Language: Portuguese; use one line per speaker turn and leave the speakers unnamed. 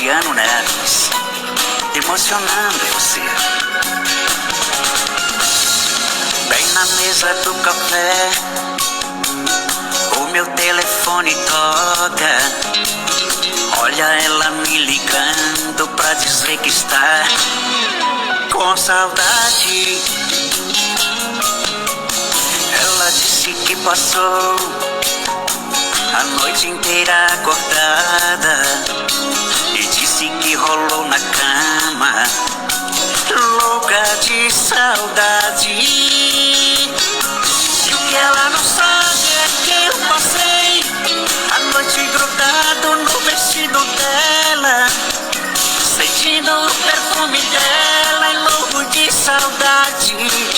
Luciano Neves, emocionando você. Bem na mesa do café, o meu telefone toca. Olha ela me ligando pra dizer que está com saudade. Ela disse que passou a noite inteira acordada e disse que rolou na cama, louca de saudade. E o que ela não sabe é que eu passei a noite grudado no vestido dela, sentindo o perfume dela e louco de saudade.